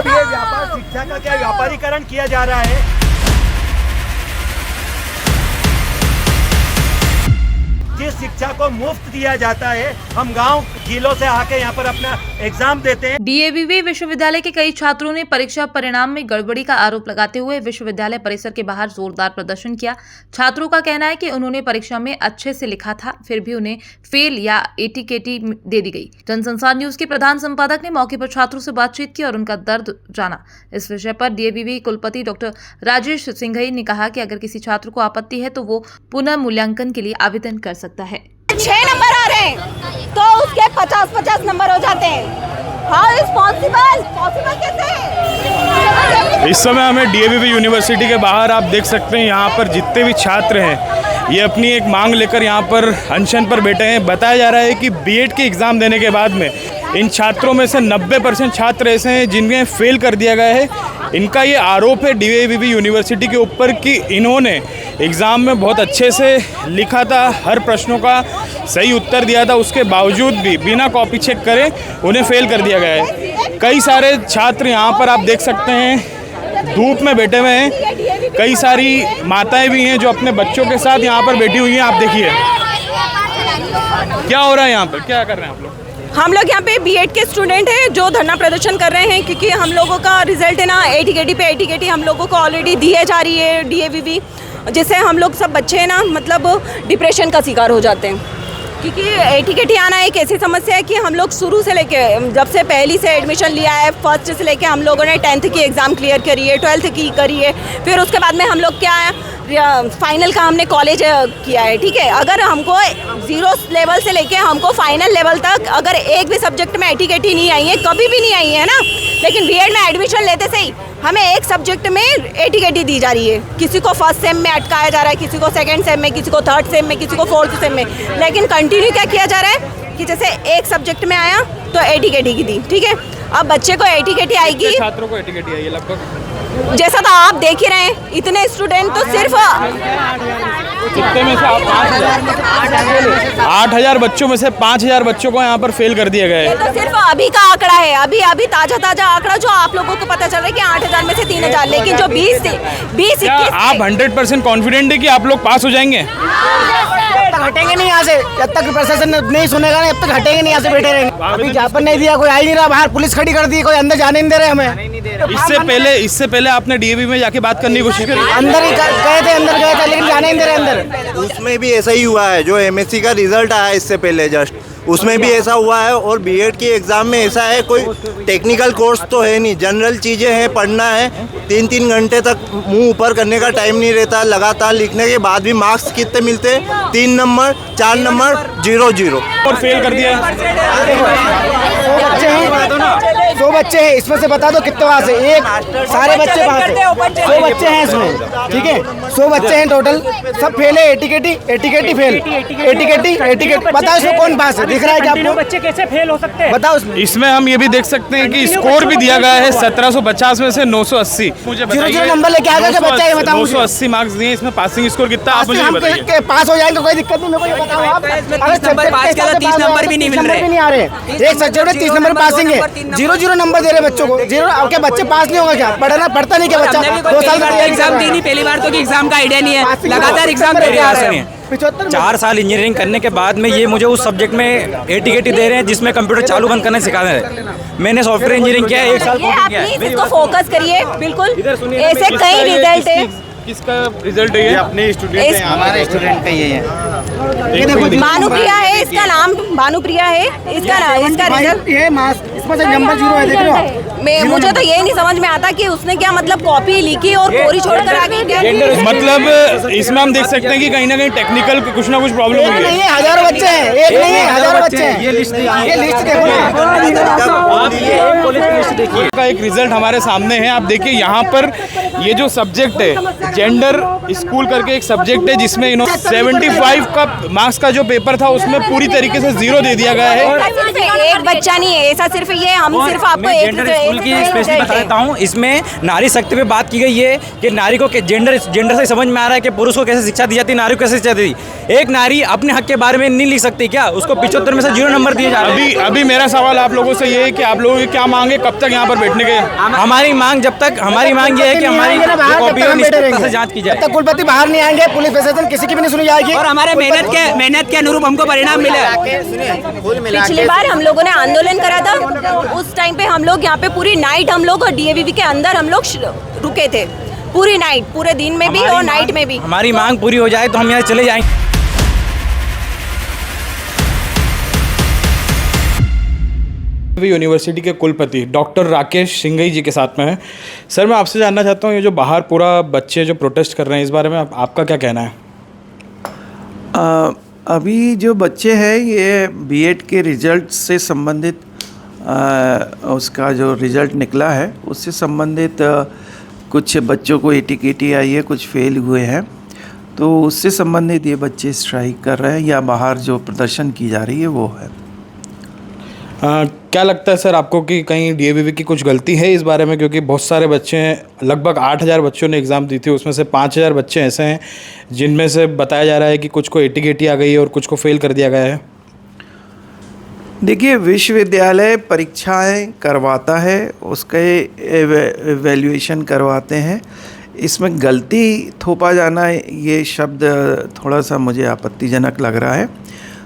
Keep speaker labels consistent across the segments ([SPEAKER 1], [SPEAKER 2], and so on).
[SPEAKER 1] मतलब ये व्यापार शिक्षा का क्या व्यापारीकरण किया जा रहा है? जिस शिक्षा को मुफ्त दिया जाता है, हम गांव जिलों से आके यहाँ पर अपना एग्जाम देते हैं।
[SPEAKER 2] डीएवीवी विश्वविद्यालय के कई छात्रों ने परीक्षा परिणाम में गड़बड़ी का आरोप लगाते हुए विश्वविद्यालय परिसर के बाहर जोरदार प्रदर्शन किया। छात्रों का कहना है कि उन्होंने परीक्षा में अच्छे से लिखा था, फिर भी उन्हें फेल या एटीकेटी दे दी गई। जनसंसार न्यूज के प्रधान संपादक ने मौके पर छात्रों से बातचीत की और उनका दर्द जाना। इस विषय पर डीएवीवी कुलपति डॉक्टर राजेश सिंघई ने कहा कि अगर किसी छात्र को आपत्ति है तो वो पुनः मूल्यांकन के लिए आवेदन कर सकता है।
[SPEAKER 3] 6 नंबर आ रहे हैं तो उसके 50-50 नंबर हो जाते हैं। हाउ इज पॉसिबल कैसे?
[SPEAKER 4] इस समय हमें डीएवीवी यूनिवर्सिटी के बाहर आप देख सकते हैं, यहाँ पर जितने भी छात्र हैं ये अपनी एक मांग लेकर यहाँ पर अनशन पर बैठे हैं। बताया जा रहा है कि बीएड के एग्ज़ाम देने के बाद में इन छात्रों में से 90% छात्र ऐसे हैं जिन्हें फेल कर दिया गया है। इनका ये आरोप है डीएवीवी यूनिवर्सिटी के ऊपर कि इन्होंने एग्ज़ाम में बहुत अच्छे से लिखा था, हर प्रश्नों का सही उत्तर दिया था, उसके बावजूद भी बिना कॉपी चेक करे उन्हें फेल कर दिया गया है। कई सारे छात्र यहाँ पर आप देख सकते हैं धूप में बैठे हुए हैं। कई सारी माताएं भी हैं जो अपने बच्चों के साथ यहाँ पर बैठी हुई हैं। आप देखिए क्या हो रहा है यहाँ पर, क्या कर रहे हैं आप लोग?
[SPEAKER 3] हम लोग यहाँ पे बीएड के स्टूडेंट हैं जो धरना प्रदर्शन कर रहे हैं क्योंकि हम लोगों का रिजल्ट है ना एटीकेटी हम लोगों को ऑलरेडी दिए जा रही है डीएवीवी, जिससे हम लोग सब बच्चे हैं ना मतलब डिप्रेशन का शिकार हो जाते हैं। क्योंकि एटीकेटी आना एक ऐसी समस्या है कि हम लोग शुरू से लेके जब से पहली से एडमिशन लिया है, फर्स्ट से लेके हम लोगों ने 10th की एग्ज़ाम क्लियर करी है, 12th की करी है, फिर उसके बाद में हम लोग क्या है फाइनल का हमने कॉलेज किया है। ठीक है, अगर हमको 0 लेवल से लेके हमको फाइनल लेवल तक अगर एक भी सब्जेक्ट में एटीकेटी नहीं आई है, कभी भी नहीं आई है ना, लेकिन बीएड में एडमिशन लेते से ही हमें एक सब्जेक्ट में एटीकेटी दी जा रही है। किसी को फर्स्ट सेम में अटकाया जा रहा है, किसी को सेकंड सेम में, किसी को थर्ड सेम में, किसी को फोर्थ सेम में, लेकिन कंटिन्यू क्या किया जा रहा है कि जैसे एक सब्जेक्ट में आया तो एटीकेटी की दी। ठीक है, अब बच्चे को एटीकेटी आएगी,
[SPEAKER 4] छात्रों को एटीकेटी आई है लगभग
[SPEAKER 3] जैसा तो आप देख ही रहे हैं, इतने स्टूडेंट तो सिर्फ
[SPEAKER 4] कितने में से आप 8,000 बच्चों में से 5,000 बच्चों को यहाँ पर फेल कर दिया गया है।
[SPEAKER 3] ये तो सिर्फ अभी का आंकड़ा है, अभी ताजा आंकड़ा जो आप लोगों को पता चल रहा है कि 8,000 में से 3,000, लेकिन जो 20
[SPEAKER 4] आप 100% कॉन्फिडेंट है कि आप लोग पास हो जाएंगे?
[SPEAKER 1] हटेंगे नहीं यहाँ से जब तक प्रशासन नहीं सुनेगा ना, जब तक हटेंगे नहीं यहाँ से बैठे रहेंगे। अभी ज्ञापन नहीं दिया, कोई आ ही नहीं रहा, बाहर पुलिस खड़ी कर दी, कोई अंदर जाने नहीं दे रहे हमें।
[SPEAKER 4] इससे पहले आपने डीएवी में जाके बात करने की कोशिश करी?
[SPEAKER 1] अंदर ही अंदर गए थे लेकिन जाने नहीं दे रहे अंदर।
[SPEAKER 5] उसमें भी ऐसा ही हुआ है, जो एमएससी का रिजल्ट आया इससे पहले जस्ट, उसमें भी ऐसा हुआ है। और बीएड की एग्ज़ाम में ऐसा है, कोई टेक्निकल कोर्स तो है नहीं, जनरल चीज़ें हैं, पढ़ना है, 3-3 घंटे तक मुंह ऊपर करने का टाइम नहीं रहता। लगातार लिखने के बाद भी मार्क्स कितने मिलते हैं? 3 नंबर, 4 नंबर, 0
[SPEAKER 4] और फेल कर दिया।
[SPEAKER 1] 100 बच्चे हैं, इसमें से बता दो कितने वहाँ से, एक सारे बच्चे वहाँ से 100 बच्चे हैं इसमें। ठीक है, 100 बच्चे हैं टोटल, सब फेल है। एटीकेटी फेल, एटीकेटी बताओ इसमें कौन पास है? दिख रहा है कि आपको
[SPEAKER 6] बच्चे कैसे फेल हो सकते हैं?
[SPEAKER 1] बताओ।
[SPEAKER 4] इसमें हम ये भी देख सकते हैं कि स्कोर भी दिया गया है 1750 में से 980। मुझे
[SPEAKER 1] 0 नंबर लेके आ गया बच्चा, ये बताओ।
[SPEAKER 4] 980 मार्क्स दिए, इसमें पासिंग स्कोर कितना आप मुझे बताइए?
[SPEAKER 1] पास हो जाएंगे, कोई दिक्कत नहीं, मेरे को ये बताओ आप। अगर 30 नंबर भी नहीं मिल रहे, नहीं आ रहे, एक सब्जेक्ट में 30 नंबर पासिंग है, 0 नंबर दे रहे बच्चों को। 0 क्या बच्चे पास नहीं होगा? क्या पढ़ता नहीं क्या बच्चा? 2 साल का
[SPEAKER 6] एग्जाम दी नहीं, पहली बार तो एग्जाम का आइडिया नहीं है, लगातार एग्जाम दे रहे हैं।
[SPEAKER 7] 4 साल इंजीनियरिंग करने के बाद में ये मुझे उस सब्जेक्ट में एटीकेटी दे रहे हैं जिसमें कंप्यूटर चालू बंद करना सिखा रहे हैं। मैंने सॉफ्टवेयर इंजीनियरिंग किया है, 1 साल
[SPEAKER 3] आप प्लीज इसको फोकस करिए। बिल्कुल ऐसे कई रिजल्ट है।
[SPEAKER 4] किसका रिजल्ट है? ये अपने स्टूडेंट हैं, हमारे स्टूडेंट का ये है।
[SPEAKER 3] भानुप्रिया है इसका नाम, भानुप्रिया है इसका रिजल्ट,
[SPEAKER 1] ये इसमें से नंबर 0 है, देख रहे हो?
[SPEAKER 3] मुझे तो ये नहीं समझ में आता कि उसने क्या मतलब कॉपी लिखी और कोरी छोड़कर आ गई।
[SPEAKER 4] मतलब इसमें हम देख सकते हैं कि कहीं ना कहीं टेक्निकल कुछ ना कुछ प्रॉब्लम हुई है।
[SPEAKER 1] नहीं है, हजारों बच्चे हैं, एक नहीं है, हजारों बच्चे हैं। ये लिस्ट देखो
[SPEAKER 4] का एक रिजल्ट हमारे सामने है। आप देखिए यहाँ पर ये जो सब्जेक्ट है, जेंडर स्कूल करके एक सब्जेक्ट है, जिसमें 75 का मार्क्स का जो पेपर था उसमें पूरी तरीके से 0 दे दिया गया है।
[SPEAKER 3] एक बच्चा नहीं है ऐसा, सिर्फ ये हम सिर्फ आपको एक
[SPEAKER 7] स्कूल की स्पेशली बता देता हूँ। इसमें नारी शक्ति पे बात की गई है कि नारी को जेंडर से समझ में आ रहा है कि पुरुष को कैसे शिक्षा दी जाती है, नारी को कैसे शिक्षा दी। एक नारी अपने हक के बारे में नहीं लिख सकती क्या? उसको 75 में से 0 नंबर दिए जा रहे हैं।
[SPEAKER 4] अभी मेरा सवाल आप लोगों से ये है कि आप लोगों की क्या मांग है, कब तक यहाँ पर बैठने के?
[SPEAKER 7] हमारी मांग हमारी मांग ये है कि हमारी कॉपियों निष्पक्षता से जांच की जाए।
[SPEAKER 1] जब तक कुलपति बाहर नहीं आएंगे, पुलिस प्रशासन किसी की भी नहीं सुनी जाएगी
[SPEAKER 6] और हमारे मेहनत के अनुरूप हमको परिणाम मिले।
[SPEAKER 3] पिछली बार हम लोगों ने आंदोलन करा था, उस टाइम पे हम लोग यहाँ पे पूरी नाइट हम लोग डीएवीवी के अंदर हम लोग रुके थे, पूरी नाइट, पूरे दिन में भी और नाइट में भी।
[SPEAKER 7] हमारी मांग पूरी हो जाए तो हम यहाँ चले जाएंगे।
[SPEAKER 4] यूनिवर्सिटी के कुलपति डॉक्टर राकेश सिंघई जी के साथ में है। सर, मैं आपसे जानना चाहता हूँ, ये जो बाहर पूरा बच्चे जो प्रोटेस्ट कर रहे हैं, इस बारे में आपका क्या कहना है?
[SPEAKER 8] अभी जो बच्चे हैं ये बीएड के रिज़ल्ट से संबंधित उसका जो रिज़ल्ट निकला है उससे संबंधित कुछ बच्चों को एटीकेटी आई है, कुछ फेल हुए हैं, तो उससे संबंधित ये बच्चे स्ट्राइक कर रहे हैं या बाहर जो प्रदर्शन की जा रही है वो है।
[SPEAKER 4] क्या लगता है सर आपको कि कहीं डीएवीवी की कुछ गलती है इस बारे में? क्योंकि बहुत सारे बच्चे हैं, लगभग 8000 बच्चों ने एग्ज़ाम दी थी, उसमें से 5000 बच्चे ऐसे हैं जिनमें से बताया जा रहा है कि कुछ को एटीकेटी आ गई है और कुछ को फेल कर दिया गया है।
[SPEAKER 8] देखिए, विश्वविद्यालय परीक्षाएं करवाता है, उसके एवेल्यूएशन करवाते हैं, इसमें गलती थोपा जाना ये शब्द थोड़ा सा मुझे आपत्तिजनक लग रहा है।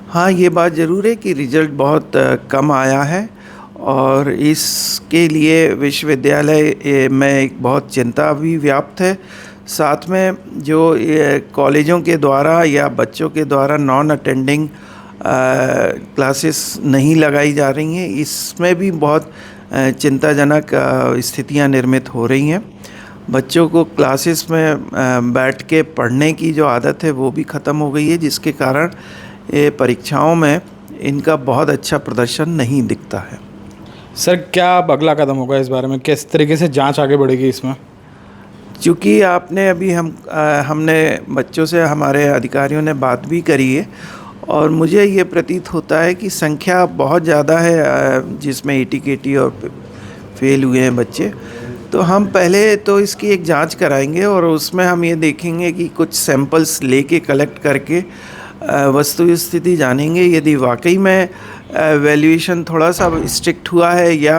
[SPEAKER 8] हाँ, ये बात ज़रूर है कि रिज़ल्ट बहुत कम आया है और इसके लिए विश्वविद्यालय में एक बहुत चिंता भी व्याप्त है। साथ में जो कॉलेजों के द्वारा या बच्चों के द्वारा नॉन अटेंडिंग क्लासेस नहीं लगाई जा रही हैं, इसमें भी बहुत चिंताजनक स्थितियां निर्मित हो रही हैं। बच्चों को क्लासेस में बैठ के पढ़ने की जो आदत है वो भी ख़त्म हो गई है, जिसके कारण ये परीक्षाओं में इनका बहुत अच्छा प्रदर्शन नहीं दिखता है।
[SPEAKER 4] सर, क्या अब अगला कदम होगा इस बारे में? किस तरीके से जांच आगे बढ़ेगी इसमें?
[SPEAKER 8] क्योंकि आपने अभी हमने बच्चों से, हमारे अधिकारियों ने बात भी करी है और मुझे ये प्रतीत होता है कि संख्या बहुत ज़्यादा है जिसमें एटीकेटी और फेल हुए हैं बच्चे। तो हम पहले तो इसकी एक जांच कराएंगे और उसमें हम ये देखेंगे कि कुछ सैंपल्स लेके कलेक्ट करके वस्तु स्थिति जानेंगे। यदि वाकई में वैल्यूएशन थोड़ा सा स्ट्रिक्ट हुआ है या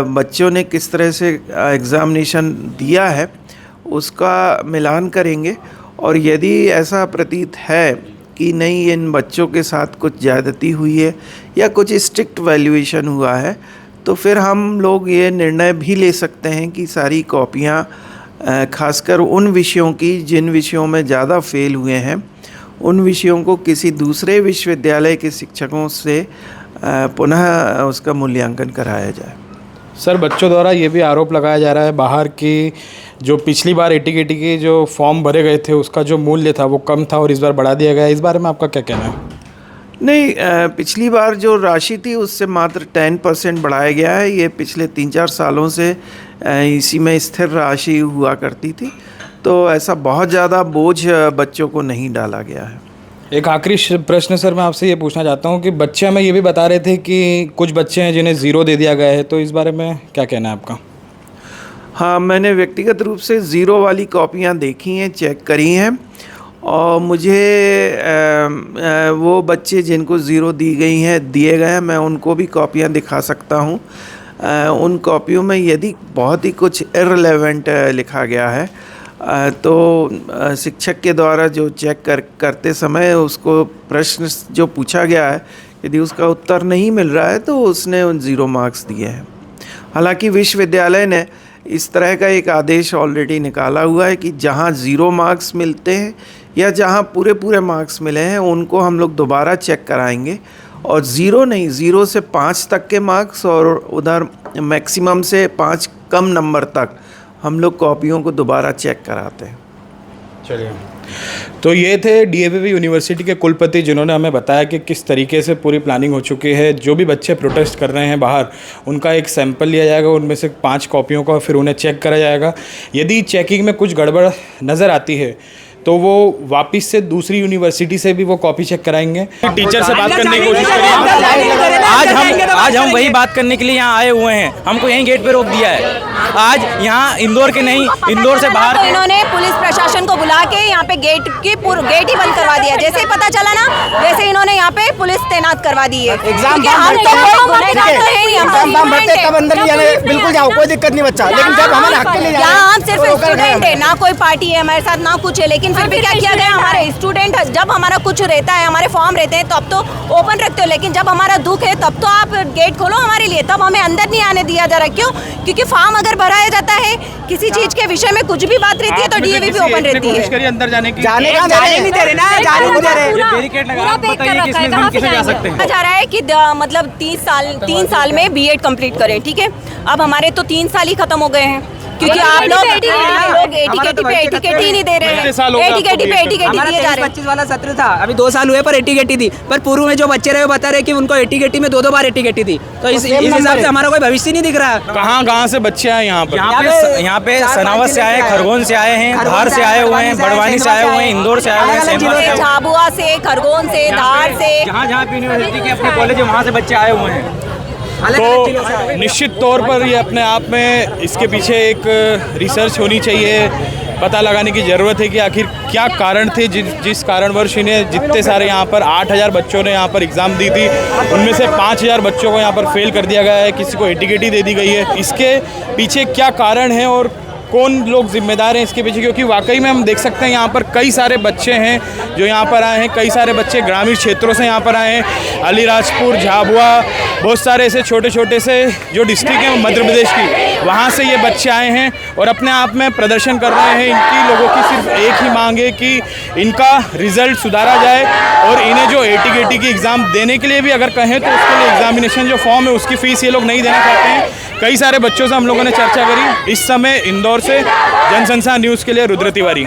[SPEAKER 8] बच्चों ने किस तरह से एग्ज़ामिनेशन दिया है उसका मिलान करेंगे, और यदि ऐसा प्रतीत है कि नहीं, इन बच्चों के साथ कुछ ज़्यादती हुई है या कुछ स्ट्रिक्ट वैल्यूएशन हुआ है, तो फिर हम लोग ये निर्णय भी ले सकते हैं कि सारी कॉपियाँ, खासकर उन विषयों की जिन विषयों में ज़्यादा फेल हुए हैं, उन विषयों को किसी दूसरे विश्वविद्यालय के शिक्षकों से पुनः उसका मूल्यांकन कराया जाए।
[SPEAKER 4] सर, बच्चों द्वारा ये भी आरोप लगाया जा रहा है बाहर की जो पिछली बार एटीकेटी के जो फॉर्म भरे गए थे उसका जो मूल्य था वो कम था और इस बार बढ़ा दिया गया है। इस बारे में आपका क्या कहना है?
[SPEAKER 8] नहीं, पिछली बार जो राशि थी उससे मात्र 10% बढ़ाया गया है। ये पिछले 3-4 सालों से इसी में स्थिर राशि हुआ करती थी, तो ऐसा बहुत ज़्यादा बोझ बच्चों को नहीं डाला गया है।
[SPEAKER 4] एक आखिरी प्रश्न सर, मैं आपसे ये पूछना चाहता हूँ कि बच्चे हमें ये भी बता रहे थे कि कुछ बच्चे हैं जिन्हें 0 दे दिया गया है, तो इस बारे में क्या कहना है आपका?
[SPEAKER 8] हाँ, मैंने व्यक्तिगत रूप से 0 वाली कॉपियाँ देखी हैं, चेक करी हैं, और मुझे वो बच्चे जिनको 0 दी गई हैं, दिए गए हैं, मैं उनको भी कॉपियाँ दिखा सकता हूँ। उन कॉपियों में यदि बहुत ही कुछ इररिलेवेंट लिखा गया है तो शिक्षक के द्वारा जो चेक करते समय उसको प्रश्न जो पूछा गया है, यदि उसका उत्तर नहीं मिल रहा है तो उसने उन 0 मार्क्स दिए हैं। हालांकि विश्वविद्यालय ने इस तरह का एक आदेश ऑलरेडी निकाला हुआ है कि जहां 0 मार्क्स मिलते हैं या जहां पूरे मार्क्स मिले हैं उनको हम लोग दोबारा चेक कराएंगे, और 0 नहीं, 0 से 5 तक के मार्क्स और उधर मैक्सिमम से 5 कम नंबर तक हम लोग कॉपियों को दोबारा चेक कराते हैं।
[SPEAKER 4] चलिए, तो ये थे डीएवीवी यूनिवर्सिटी के कुलपति जिन्होंने हमें बताया कि किस तरीके से पूरी प्लानिंग हो चुकी है। जो भी बच्चे प्रोटेस्ट कर रहे हैं बाहर, उनका एक सैंपल लिया जाएगा, उनमें से 5 कॉपियों का, फिर उन्हें चेक करा जाएगा। यदि चेकिंग में कुछ गड़बड़ नज़र आती है तो वो वापस से दूसरी यूनिवर्सिटी से भी वो कॉपी चेक कराएंगे। टीचर से बात करने की कोशिश करेंगे।
[SPEAKER 7] आज हम वही बात करने के लिए यहाँ आए हुए हैं। हमको यहीं गेट पे रोक दिया है। आज यहाँ इंदौर के नहीं, इंदौर से बाहर
[SPEAKER 3] तो इन्होंने पुलिस प्रशासन को बुला के यहाँ पे गेट ही बंद करवा दिया। जैसे ही पता चला ना, वैसे इन्होंने यहाँ पे पुलिस तैनात करवा दी है।
[SPEAKER 1] एग्जाम फॉर्म भरते तब अंदर लिया नहीं, बिल्कुल जाओ, कोई दिक्कत नहीं बच्चा, लेकिन जब हमारे हक के लिए जा रहे हैं,
[SPEAKER 3] हम सिर्फ स्टूडेंट है, ना कोई पार्टी है हमारे साथ, ना कुछ है, लेकिन फिर भी क्या किया गया, हमारे स्टूडेंट जब हमारा कुछ रहता है, हमारे फॉर्म रहते हैं तब तो ओपन रखते हो, लेकिन जब हमारा दुख है तब तो आप गेट खोलो हमारे लिए, तब हमें अंदर नहीं आने दिया जा रहा। क्यों? क्योंकि फॉर्म अगर भराया जाता है, किसी चीज के विषय में कुछ भी बात रहती है तो डीएवीपी ओपन रहती है।
[SPEAKER 4] अंदर जाने की
[SPEAKER 1] जाने
[SPEAKER 6] नहीं दे रहे ना, जाने नहीं दे रहे।
[SPEAKER 7] बैरिकेड लगा, बताइए कि इसमें हम कैसे जा सकते हैं?
[SPEAKER 3] जा रहा है कि मतलब 3 साल में बीएड कंप्लीट करें, ठीक है। अब हमारे तो 3 साल ही खत्म हो गए हैं, क्योंकि आप लोग एटीकेटी पे एटीकेटी ही नहीं दे रहे हैं, एटीकेटी पे एटीकेटी दिए जा रहे हैं।
[SPEAKER 6] 25 वाला सत्र था, अभी 2 साल हुए पर एटीकेटी थी, पर पूर्व में जो बच्चे रहे बता रहे कि उनको एटीकेटी में 2 बार एटीकेटी थी, तो इस हिसाब से हमारा कोई भविष्य नहीं दिख रहा।
[SPEAKER 4] कहाँ से बच्चे आए यहाँ पर?
[SPEAKER 7] यहाँ पे सनावत से आए, खरगोन से आए हैं, धार से आए हुए हैं, बड़वानी से आए हुए हैं, इंदौर से आए हुए हैं,
[SPEAKER 3] झाबुआ से, खरगोन से, धार से,
[SPEAKER 7] जहाँ यूनिवर्सिटी के अपने कॉलेज है वहाँ से बच्चे आए हुए हैं।
[SPEAKER 4] तो निश्चित तौर पर ये अपने आप में इसके पीछे एक रिसर्च होनी चाहिए, पता लगाने की ज़रूरत है कि आखिर क्या कारण थे जिस कारणवश इन्हें जितने सारे यहाँ पर 8000 बच्चों ने यहाँ पर एग्ज़ाम दी थी, उनमें से 5000 बच्चों को यहाँ पर फेल कर दिया गया है, किसी को एटीकेटी दे दी गई है। इसके पीछे क्या कारण है और कौन लोग जिम्मेदार हैं इसके पीछे? क्योंकि वाकई में हम देख सकते हैं यहाँ पर कई सारे बच्चे हैं जो यहाँ पर आए हैं, कई सारे बच्चे ग्रामीण क्षेत्रों से यहाँ पर आए हैं, अलीराजपुर, झाबुआ, बहुत सारे ऐसे छोटे छोटे से जो डिस्ट्रिक्ट हैं मध्य प्रदेश की, वहाँ से ये बच्चे आए हैं और अपने आप में प्रदर्शन कर रहे हैं। इनकी लोगों की सिर्फ एक ही मांग है कि इनका रिज़ल्ट सुधारा जाए और इन्हें जो एटीकेटी की एग्ज़ाम देने के लिए भी अगर कहें तो उसके लिए एग्जामिनेशन जो फॉर्म है उसकी फ़ीस ये लोग नहीं देना चाहते हैं। कई सारे बच्चों से हम लोगों ने चर्चा करी। इस समय इंदौर से जनसंसार न्यूज़ के लिए रुद्र तिवारी।